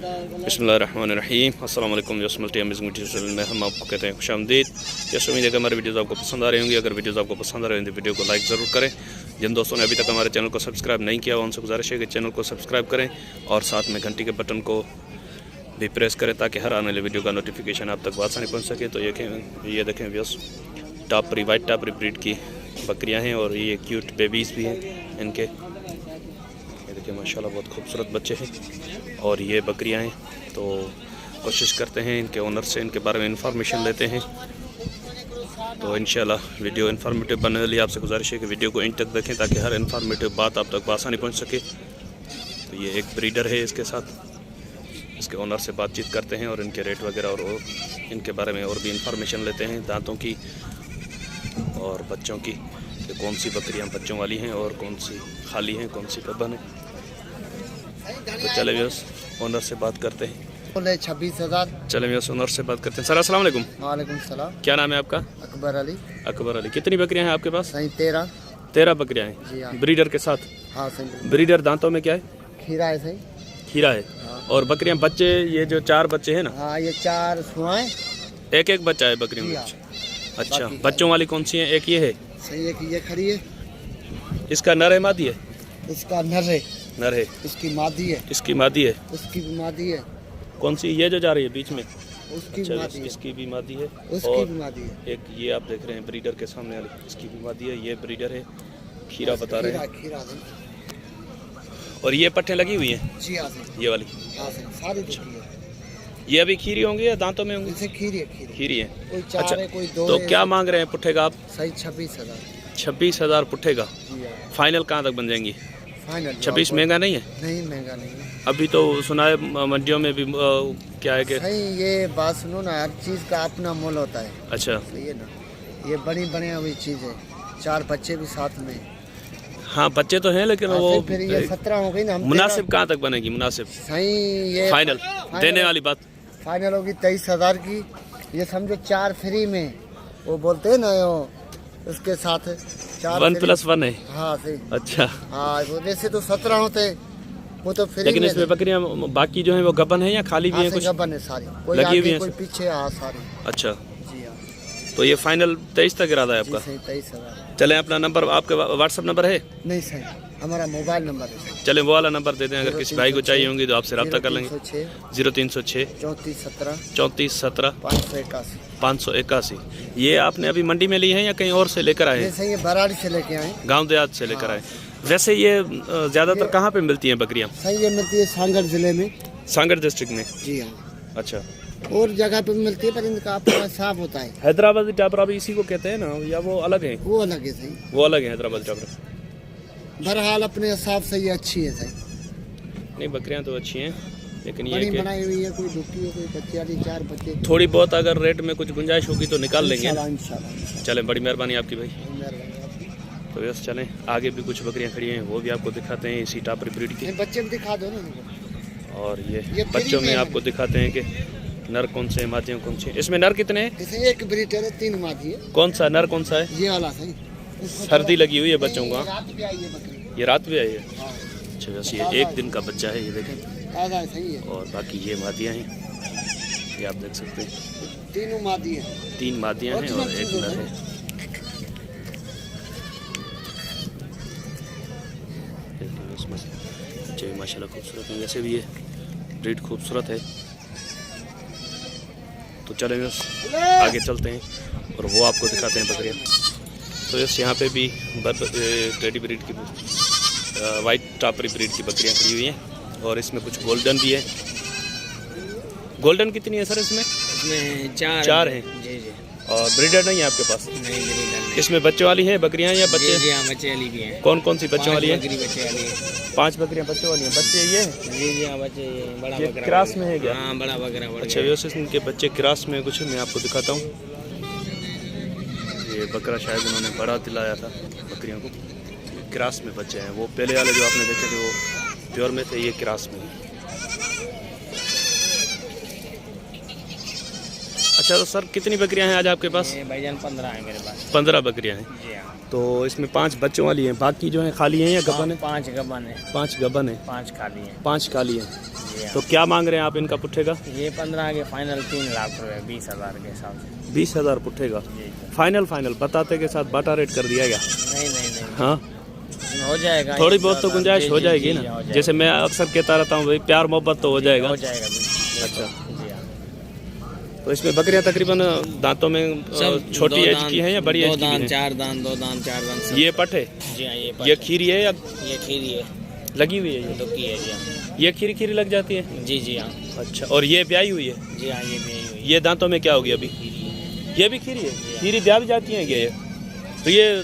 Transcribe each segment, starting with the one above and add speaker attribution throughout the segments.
Speaker 1: बिस्मिल्लाहिर्रहमानिर्रहीम। अस्सलाम वालेकुम। मल्टी अमेजिंग चैनल में हम आपको कहते हैं खुशामदीद। यस, उम्मीद है कि हमारी वीडियोज़ आपको पसंद आ रही होंगी। अगर वीडियोज़ आपको पसंद आ रही होंगी तो वीडियो को लाइक ज़रूर करें। जिन दोस्तों ने अभी तक हमारे चैनल को सब्सक्राइब नहीं किया उनसे गुजारिश है कि चैनल को सब्सक्राइब करें और साथ में घंटी के बटन को भी प्रेस करें ताकि हर आने वाली वीडियो का नोटिफिकेशन आप तक आसानी पहुँच सके। तो ये देखें व्यस टापरी वाइट टापरी ब्रीड की बकरियाँ हैं और ये क्यूट बेबीज़ भी हैं इनके। ये देखिए माशाल्लाह बहुत खूबसूरत बच्चे हैं और ये बकरियां हैं। तो कोशिश करते हैं इनके ओनर से इनके बारे में इंफॉर्मेशन लेते हैं। तो इंशाल्लाह वीडियो इन्फॉर्मेटिव बनने वाली आपसे गुजारिश है कि वीडियो को एंड तक देखें ताकि हर इन्फॉर्मेटिव बात आप तक आसानी पहुंच सके। तो ये एक ब्रीडर है, इसके साथ इसके ओनर से बातचीत करते हैं और इनके रेट वगैरह और इनके बारे में और भी इंफॉर्मेशन लेते हैं, दांतों की और बच्चों की, कि कौन सी बकरियां बच्चों वाली हैं और कौन सी खाली हैं, कौन सी गब्बन है। तो चले व्यस ओनर से बात करते हैं।
Speaker 2: 26,000।
Speaker 1: चले व्यस ओनर से बात करते हैं। सर अस्सलाम वालेकुम।
Speaker 2: वालेकुम सलाम।
Speaker 1: क्या नाम है आपका?
Speaker 2: अकबर अली।
Speaker 1: अकबर अली। कितनी बकरियां हैं आपके पास?
Speaker 2: सही 13।
Speaker 1: 13 बकरियां हैं
Speaker 2: जी हाँ।
Speaker 1: ब्रीडर के साथ?
Speaker 2: हाँ सही।
Speaker 1: ब्रीडर दांतों में क्या है?
Speaker 2: खीरा है सही।
Speaker 1: खीरा है।
Speaker 2: हाँ।
Speaker 1: और बकरियां बच्चे ये जो 4 बच्चे हैं ना?
Speaker 2: हाँ ये 4 सुआएं।
Speaker 1: एक बच्चा है बकरी में?
Speaker 2: हाँ।
Speaker 1: अच्छा, बच्चों वाली कौन सी है? एक ये है
Speaker 2: सही, एक ये खड़ी है।
Speaker 1: इसका नर है मादी है?
Speaker 2: इसका नर है।
Speaker 1: नर है।
Speaker 2: इसकी मादी है।
Speaker 1: इसकी मादी है।
Speaker 2: उसकी भी मादी है।
Speaker 1: कौन सी ये जो जा रही है बीच में?
Speaker 2: उसकी
Speaker 1: अच्छा,
Speaker 2: भी मादी है।
Speaker 1: इसकी भी मादी है।
Speaker 2: उसकी
Speaker 1: और
Speaker 2: भी मादी है।
Speaker 1: एक ये आप देख रहे हैं ब्रीडर के सामने वाली, इसकी भी मादी है। ये ब्रीडर है, खीरा बता रहे हैं।
Speaker 2: खीरा है।
Speaker 1: और ये पट्टे लगी हुई हैं?
Speaker 2: जी हाँ सही।
Speaker 1: ये वाली?
Speaker 2: हाँ सही, सारी दिखती है।
Speaker 1: ये अभी खीरी होंगी या दांतों में होंगी?
Speaker 2: इसे खीरी है।
Speaker 1: खीरी है।
Speaker 2: कोई 4
Speaker 1: अच्छा,
Speaker 2: है कोई 2
Speaker 1: तो
Speaker 2: है।
Speaker 1: क्या मांग रहे हैं पुट्ठे का आप?
Speaker 2: सही 26,000।
Speaker 1: 26,000 पुट्ठे का।
Speaker 2: जी हाँ।
Speaker 1: फाइनल कहाँ तक बन जाएंगी?
Speaker 2: फाइनल
Speaker 1: 26 महंगा नहीं है?
Speaker 2: नहीं महंगा नहीं है।
Speaker 1: अभी तो सुना है मंडियों में भी क्या है कि
Speaker 2: सही, ये बात सुनो ना, हर चीज़ का अपना मोल होता है।
Speaker 1: अच्छा
Speaker 2: सही है ना, ये बनी बनी हुई चीज़ है। 4 बच्चे भी साथ में।
Speaker 1: हाँ बच्चे तो हैं लेकिन वो
Speaker 2: फिर ये 17 हो गई ना। हम
Speaker 1: मुनासिब कहाँ तक बनेगी? मुनासिब
Speaker 2: सही ये
Speaker 1: फाइनल देने वाली बात
Speaker 2: फाइनल होगी 23,000 की। ये समझो 4 फ्री में, वो बोलते हैं ना वो उसके साथ 4
Speaker 1: 1+1 है।
Speaker 2: हाँ सही।
Speaker 1: अच्छा
Speaker 2: हाँ वो वैसे तो 17 होते, वो तो फ्री
Speaker 1: लेकिन
Speaker 2: में
Speaker 1: इसमें बकरियां बाकी जो है वो गबन है या खाली भी है कुछ?
Speaker 2: गबन है सारी, कोई
Speaker 1: लगी हुई
Speaker 2: आगे
Speaker 1: है
Speaker 2: कोई पीछे। हाँ सारी।
Speaker 1: अच्छा,
Speaker 2: जी हाँ।
Speaker 1: तो ये फाइनल 23 तक इरादा है आपका?
Speaker 2: सही 23,000।
Speaker 1: चलें, अपना नंबर, आपके व्हाट्सअप नंबर है?
Speaker 2: नहीं सही, हमारा मोबाइल नंबर है।
Speaker 1: चलें वो वाला नंबर दे दें, अगर किसी भाई को चाहिए होंगी तो आपसे रब्ता कर लेंगे। 0306 34 17 581। ये आपने अभी मंडी में ली है या कहीं और से लेकर आए हैं?
Speaker 2: सही है, बराड़ी से लेके आए,
Speaker 1: गांव देहात से लेकर आए। वैसे ये ज़्यादातर कहाँ पे मिलती हैं बकरियाँ?
Speaker 2: सही ये मिलती है सांगड़ जिले में।
Speaker 1: सांगड़ डिस्ट्रिक्ट में?
Speaker 2: जी हाँ।
Speaker 1: अच्छा,
Speaker 2: और जगह पे भी मिलती है पर इनका अपना साफ होता है।
Speaker 1: हैदराबादी टापरा भी इसी को कहते हैं ना, या वो अलग है?
Speaker 2: वो अलग है सही।
Speaker 1: वो अलग है हैदराबादी टापरा।
Speaker 2: बहरहाल अपने हिसाब से ये अच्छी है सही।
Speaker 1: नहीं बकरियां तो अच्छी हैं लेकिन ये
Speaker 2: बड़ी
Speaker 1: कि
Speaker 2: बनाई हुई है, कोई दुखी है, कोई बच्चे वाली 4 बच्चे।
Speaker 1: थोड़ी बहुत अगर रेट में कुछ गुंजाइश होगी तो निकाल लेंगे।
Speaker 2: इंशाल्लाह।
Speaker 1: चलें, बड़ी मेहरबानी आपकी भाई।
Speaker 2: मेहरबानी।
Speaker 1: तो बस चलें, आगे भी कुछ बकरियां खड़ी हैं वो भी आपको दिखाते हैं इसी टापरी ब्रीड की।
Speaker 2: बच्चे भी दिखा दो ना।
Speaker 1: और ये बच्चों में आपको दिखाते हैं कि नर कौन से हैं, मादियाँ कौन सी हैं। इसमें नर कितने हैं?
Speaker 2: जैसे एक ब्रीडर है, 3 मादी है।
Speaker 1: कौन सा नर कौन सा है?
Speaker 2: ये वाला सही।
Speaker 1: सर्दी लगी हुई है बच्चों को?
Speaker 2: रात भी आई है बकरी।
Speaker 1: ये रात में आई है?
Speaker 2: हाँ।
Speaker 1: अच्छा, बस ये 1 दिन का बच्चा है, ये देखें।
Speaker 2: ताज़ा है सही है।
Speaker 1: और बाकी ये मादियाँ हैं, ये आप देख सकते हैं।
Speaker 2: 3 मादी है।
Speaker 1: 3 मादियाँ हैं और 1 नर है। बच्चे भी माशाल्लाह खूबसूरत हैं, वैसे भी ये ब्रीड खूबसूरत है। तो चलें बस आगे चलते हैं और वो आपको दिखाते हैं बकरियाँ। तो बस यहाँ पे भी टेडी ब्रीड की वाइट टापरी ब्रीड की बकरियाँ खड़ी हुई हैं और इसमें कुछ गोल्डन भी है। गोल्डन कितनी है सर इसमें?
Speaker 3: इसमें
Speaker 1: 4 हैं।
Speaker 3: जी जी।
Speaker 1: और ब्रीडर नहीं है आपके पास?
Speaker 3: नहीं ब्रीडर नहीं।
Speaker 1: इसमें बच्चों वाली हैं बकरियाँ या बच्चे?
Speaker 3: जी हाँ, बच्चे वाली भी हैं।
Speaker 1: कौन कौन सी बच्चों वाली है?
Speaker 3: बच्चे वाली है।
Speaker 1: 5 बकरियाँ बच्चों वाली हैं। बच्चे ये हैं?
Speaker 3: जी जी हाँ, बच्चे बड़ा
Speaker 1: ये
Speaker 3: बकरा
Speaker 1: क्रास में है क्या?
Speaker 3: हाँ, बड़ा बकरा।
Speaker 1: अच्छा, वैसे इनके बच्चे क्रास में कुछ मैं आपको दिखाता हूँ। ये बकरा शायद उन्होंने बड़ा दिलाया था बकरियों को। क्रास में बच्चे हैं, वो पहले वाले जो आपने देखे थे वो प्योर में थे, ये क्रास में। अच्छा, तो सर कितनी बकरियां हैं आज आपके पास?
Speaker 3: भाईजान 15 है मेरे पास।
Speaker 1: 15 बकरियां हैं।
Speaker 3: जी हाँ।
Speaker 1: तो इसमें 5 बच्चों वाली हैं, बाकी जो हैं खाली हैं या गबन है?
Speaker 3: 5 गबन है।
Speaker 1: 5 गबन है,
Speaker 3: 5 खाली हैं।
Speaker 1: 5 खाली हैं।
Speaker 3: जी हाँ।
Speaker 1: तो क्या मांग रहे हैं आप इनका पुट्ठे का?
Speaker 3: ये 15 के फाइनल 3 लाख रुपए 20,000 के हिसाब से।
Speaker 1: 20,000 पुट्ठे का
Speaker 3: जी जी।
Speaker 1: फाइनल बताते के साथ बाटा रेट कर दिया गया।
Speaker 3: नहीं
Speaker 1: हाँ
Speaker 3: हो जाएगा,
Speaker 1: थोड़ी बहुत तो गुंजाइश हो जाएगी
Speaker 3: जी,
Speaker 1: ना।
Speaker 3: हो जाएगा।
Speaker 1: जैसे मैं अक्सर कहता रहता हूँ भाई प्यार मोहब्बत तो हो जाएगा।
Speaker 3: हो जाएगा बिल्कुल।
Speaker 1: अच्छा
Speaker 3: जी हाँ।
Speaker 1: तो इसमें बकरियां तकरीबन दांतों में छोटी
Speaker 3: दो
Speaker 1: एज
Speaker 3: दांत,
Speaker 1: की हैं या बड़ी एज
Speaker 3: दो
Speaker 1: की भी
Speaker 3: दांत,
Speaker 1: हैं?
Speaker 3: 4 दांत, 2 दांत, 4 दांत सब।
Speaker 1: ये पट है,
Speaker 3: जी हाँ,
Speaker 1: ये खीरी है या
Speaker 3: ये खीरी है,
Speaker 1: लगी हुई है? ये
Speaker 3: दुकी है जी हाँ।
Speaker 1: ये खीरी लग जाती है।
Speaker 3: जी जी हाँ।
Speaker 1: अच्छा और ये ब्याई हुई है?
Speaker 3: जी हाँ, ये भी यही हुई
Speaker 1: ये दांतों में क्या हो गया अभी?
Speaker 3: खीरी
Speaker 1: ये भी खीरी है। खीरी ब्याह भी जाती है क्या ये? तो ये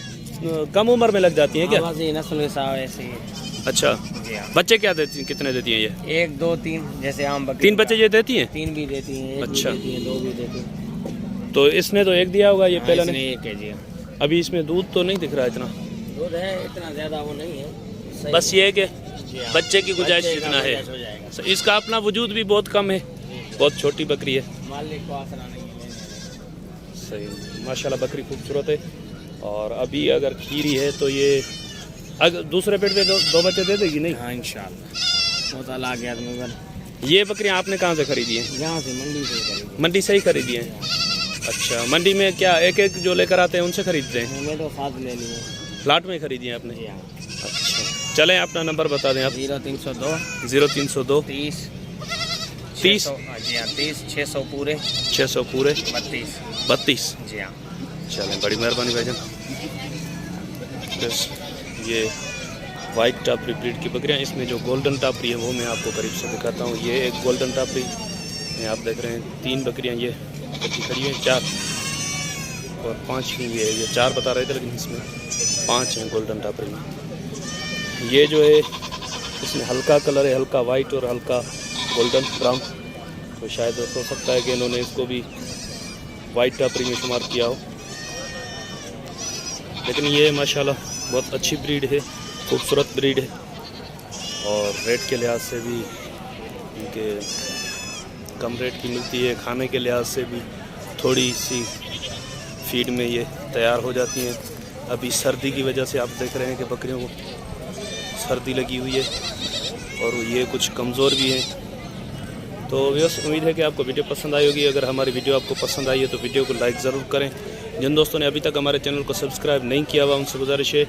Speaker 1: कम उम्र में लग जाती है क्या?
Speaker 3: है। बस ये नस्ल के साथ ऐसे ही है।
Speaker 1: अच्छा
Speaker 3: जी हाँ।
Speaker 1: बच्चे क्या देती, कितने देती हैं ये?
Speaker 3: 1 2 3 जैसे आम बकरी।
Speaker 1: 3 बच्चे ये देती हैं?
Speaker 3: 3 भी देती हैं, 1
Speaker 1: अच्छा।
Speaker 3: भी देती हैं, 2 भी देती हैं।
Speaker 1: तो इसने तो एक दिया होगा ये
Speaker 3: हाँ,
Speaker 1: पहले
Speaker 3: इसने
Speaker 1: ने?
Speaker 3: 1 है जी हाँ।
Speaker 1: अभी इसमें दूध तो नहीं दिख रहा है इतना,
Speaker 3: दूध है, इतना ज्यादा वो नहीं है। सही
Speaker 1: बस ये है कि
Speaker 3: जी हाँ।
Speaker 1: बच्चे की गुंजाइश
Speaker 3: बच्चे का
Speaker 1: जितना है।
Speaker 3: गुंजाइश हो जाएगा।
Speaker 1: So, इसका अपना वजूद भी बहुत कम है, बहुत छोटी बकरी है।
Speaker 3: मालिक को आसरा नहीं है।
Speaker 1: सही माशाल्लाह बकरी खूबसूरत है। और अभी अगर खीरी है तो ये अगर दूसरे पेट पे दो बच्चे दे देगी नहीं?
Speaker 3: हाँ इंशाल्लाह वो ताला आ गया तो मगर।
Speaker 1: ये बकरियां आपने कहाँ से खरीदी हैं?
Speaker 3: यहाँ से मंडी से खरीदी।
Speaker 1: मंडी से ही खरीदी हैं? अच्छा मंडी में क्या एक एक जो लेकर आते हैं उनसे खरीदते हैं?
Speaker 3: मैं तो 7 ले लिए।
Speaker 1: प्लाट में खरीदी हैं आपने?
Speaker 3: जी हाँ।
Speaker 1: अच्छा चलें अपना नंबर बता दें आप।
Speaker 3: 0302
Speaker 1: 0302
Speaker 3: 30
Speaker 1: 30
Speaker 3: जी हाँ 30 600 पूरे
Speaker 1: 600 पूरे
Speaker 3: 32 जी हाँ।
Speaker 1: चलें बड़ी मेहरबानी भाईजान। बस ये वाइट टापरी ब्रीड की बकरियाँ, इसमें जो गोल्डन टापरी है वो मैं आपको करीब से दिखाता हूँ। ये एक गोल्डन टापरी में आप देख रहे हैं 3 बकरियाँ ये इकट्ठी खड़ी हैं, 4 और 5 ही ये 4 बता रहे थे लेकिन इसमें 5 हैं गोल्डन टापरी में। ये जो है इसमें हल्का कलर है, हल्का वाइट और हल्का गोल्डन ब्राउन, तो शायद हो सकता है कि इन्होंने इसको भी वाइट टापरी में शुमार किया हो। लेकिन ये माशाल्लाह बहुत अच्छी ब्रीड है, खूबसूरत ब्रीड है और रेट के लिहाज से भी इनके कम रेट की मिलती है। खाने के लिहाज से भी थोड़ी सी फीड में ये तैयार हो जाती हैं। अभी सर्दी की वजह से आप देख रहे हैं कि बकरियों को सर्दी लगी हुई है और ये कुछ कमज़ोर भी हैं। तो व्यस उम्मीद है कि आपको वीडियो पसंद आई होगी। अगर हमारी वीडियो आपको पसंद आई है तो वीडियो को लाइक ज़रूर करें। जिन दोस्तों ने अभी तक हमारे चैनल को सब्सक्राइब नहीं किया हुआ उनसे गुजारिश है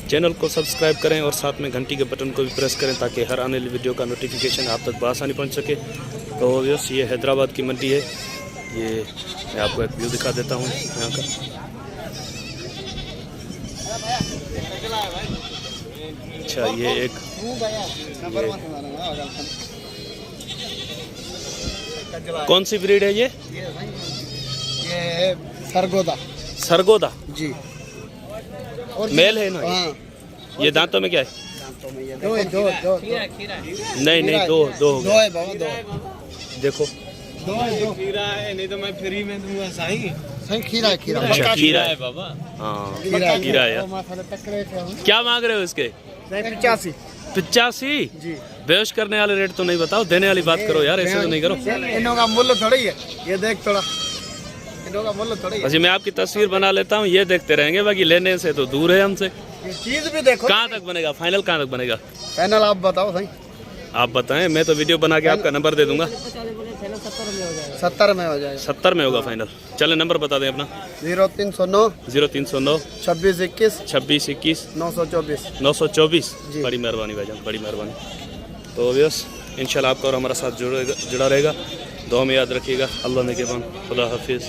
Speaker 1: चैनल को सब्सक्राइब करें और साथ में घंटी के बटन को भी प्रेस करें ताकि हर आने वाली वीडियो का नोटिफिकेशन आप तक बआसानी पहुंच सके। तो व्यस ये हैदराबाद की मंडी है, ये मैं आपको एक व्यू दिखा देता हूँ यहाँ का। अच्छा ये एक कौन सी ब्रीड है ये
Speaker 2: ये सरगोदा।
Speaker 1: सरगोदा
Speaker 2: जी और
Speaker 1: मेल है ना ये?
Speaker 2: हाँ
Speaker 1: ये दांतों में क्या है?
Speaker 2: दो है, दो
Speaker 1: नहीं नहीं दो हो
Speaker 2: दो
Speaker 1: गए।
Speaker 2: है बाबा, दो
Speaker 1: देखो
Speaker 2: दो है, दो
Speaker 3: खीरा है, नहीं तो मैं फ्री में दूंगा सही।
Speaker 2: सही खीरा है, खीरा
Speaker 1: अच्छा खीरा है।
Speaker 3: बाबा।
Speaker 1: हाँ
Speaker 2: खीरा है।
Speaker 1: खीरा है यार।
Speaker 2: तकड़े थे हम।
Speaker 1: क्या मांग रहे हो इसके?
Speaker 2: 85
Speaker 1: 85?
Speaker 2: जी।
Speaker 1: बेहोश करने वाले रेट तो नहीं बताओ, देने वाली बात करो यार, ऐसे तो नहीं करो।
Speaker 2: इनों का मूल्य थोड़ी है, ये देख थोड़ा, इनों का मूल्य थोड़ी है।
Speaker 1: अच्छा मैं आपकी तस्वीर बना लेता हूँ, ये देखते रहेंगे, बाकी लेने से तो दूर है हमसे।
Speaker 2: ये चीज भी देखो।
Speaker 1: कहाँ तक बनेगा फाइनल, कहाँ तक बनेगा?
Speaker 2: पैनल आप बताओ सही।
Speaker 1: आप बताएं, मैं तो वीडियो बना के आपका नंबर दे दूंगा।
Speaker 2: 70 में हो जाएगा।
Speaker 1: 70 में होगा फाइनल। चले नंबर बता दें अपना।
Speaker 2: 0309
Speaker 1: 0309
Speaker 2: 26 21
Speaker 1: 26 21
Speaker 2: 924।
Speaker 1: 924।
Speaker 2: जी।
Speaker 1: बड़ी मेहरबानी भाईजान, बड़ी मेहरबानी। तो व्यस इंशाल्लाह आपका और हमारा साथ जुड़ा रहेगा। दुआ में याद रखिएगा। अल्लाह ने के बाद खुदा हाफिज़।